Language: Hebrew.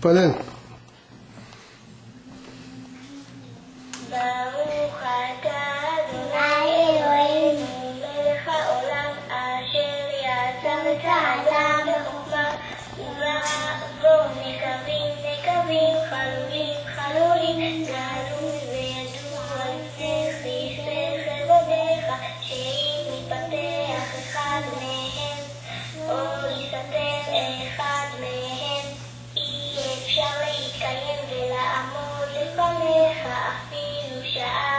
פלל. ברוך אתה אדוני אלוהינו מלך העולם אשר יצר את האדם בחוכמה ובו נקבים חלולים גלוי וידוע לפניך שכל עבדיך שאם יפתח אחד מהם או יסתר אחד מהם אי אפשר להתקיים ולעמוד לפניך אפילו שעה